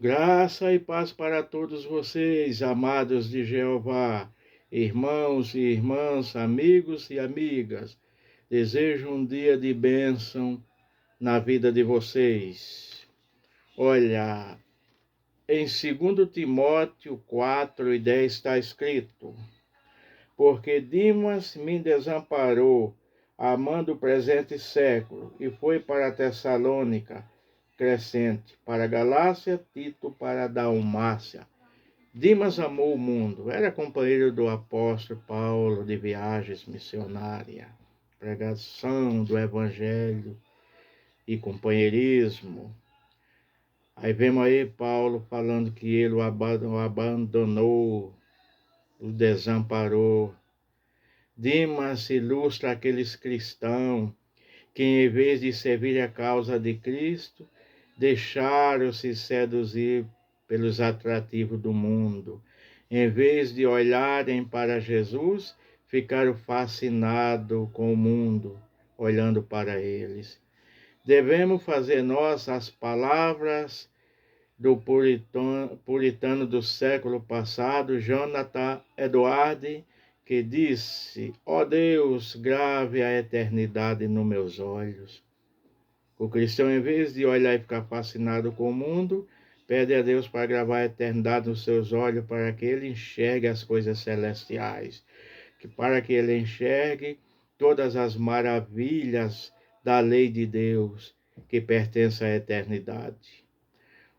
Graça e paz para todos vocês, amados de Jeová, irmãos e irmãs, amigos e amigas. Desejo um dia de bênção na vida de vocês. Olha, em 2 Timóteo 4:10 está escrito: porque Dimas me desamparou, amando o presente século, e foi para Tessalônica, Crescente, para Galácia, Tito para Dalmácia. Dimas amou o mundo, era companheiro do apóstolo Paulo de viagens missionárias, pregação do evangelho e companheirismo. Aí vemos aí Paulo falando que ele o abandonou, o desamparou. Dimas ilustra aqueles cristãos que, em vez de servir a causa de Cristo, deixaram-se seduzir pelos atrativos do mundo. Em vez de olharem para Jesus, ficaram fascinados com o mundo, olhando para eles. Devemos fazer nós as palavras do puritano do século passado, Jonathan Edwards, que disse: ó Deus, grave a eternidade nos meus olhos. O cristão, em vez de olhar e ficar fascinado com o mundo, pede a Deus para gravar a eternidade nos seus olhos, para que ele enxergue as coisas celestiais, para que ele enxergue todas as maravilhas da lei de Deus, que pertence à eternidade.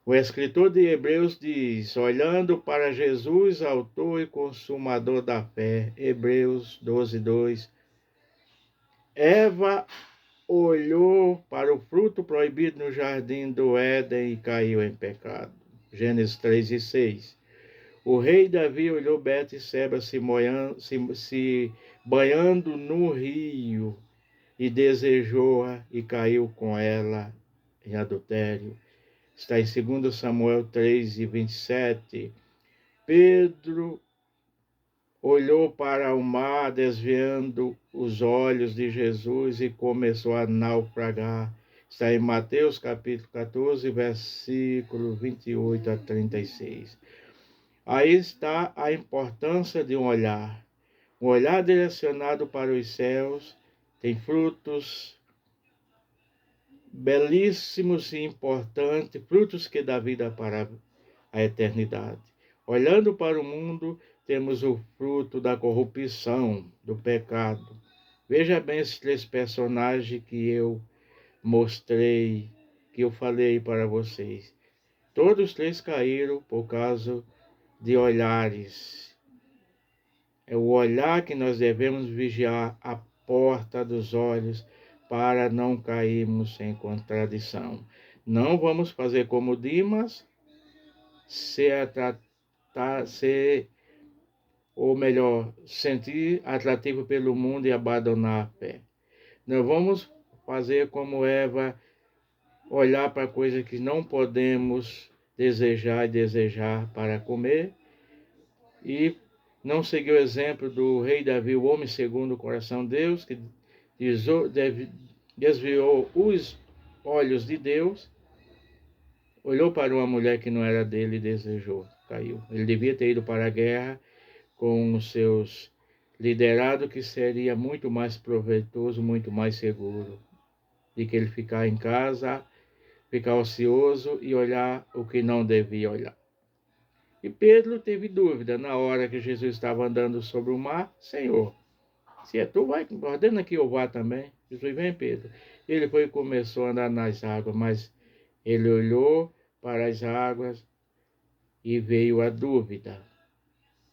O escritor de Hebreus diz: olhando para Jesus, autor e consumador da fé. Hebreus 12:2. Eva olhou para o fruto proibido no jardim do Éden e caiu em pecado. Gênesis 3:6. O rei Davi olhou Betseba se banhando no rio e desejou-a e caiu com ela em adultério. Está em 2 Samuel 3:27. Pedro olhou para o mar, desviando os olhos de Jesus e começou a naufragar. Está em Mateus capítulo 14, versículo 28 a 36. Aí está a importância de um olhar. Um olhar direcionado para os céus tem frutos belíssimos e importantes, frutos que dão vida para a eternidade. Olhando para o mundo, temos o fruto da corrupção, do pecado. Veja bem esses três personagens que eu mostrei, que eu falei para vocês. Todos três caíram por causa de olhares. É o olhar que nós devemos vigiar, a porta dos olhos, para não cairmos em contradição. Não vamos fazer como Dimas, sentir atrativo pelo mundo e abandonar a fé. Não vamos fazer como Eva, olhar para coisas que não podemos desejar e desejar para comer, e não seguir o exemplo do rei Davi, o homem segundo o coração de Deus, que desviou os olhos de Deus, olhou para uma mulher que não era dele e desejou, caiu. Ele devia ter ido para a guerra com os seus liderados, que seria muito mais proveitoso, muito mais seguro, de que ele ficar em casa, ficar ocioso e olhar o que não devia olhar. E Pedro teve dúvida na hora que Jesus estava andando sobre o mar: Senhor, se é tu, vai, ordena que eu vá também. Jesus: vem, Pedro. Ele foi e começou a andar nas águas, mas ele olhou para as águas e veio a dúvida.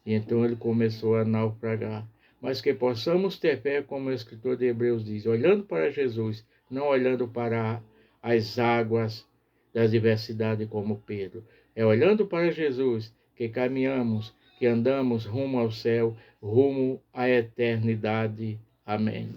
E então ele começou a naufragar. Mas que possamos ter fé, como o escritor de Hebreus diz, olhando para Jesus, não olhando para as águas da diversidade como Pedro. É olhando para Jesus que caminhamos, que andamos rumo ao céu, rumo à eternidade. Amém.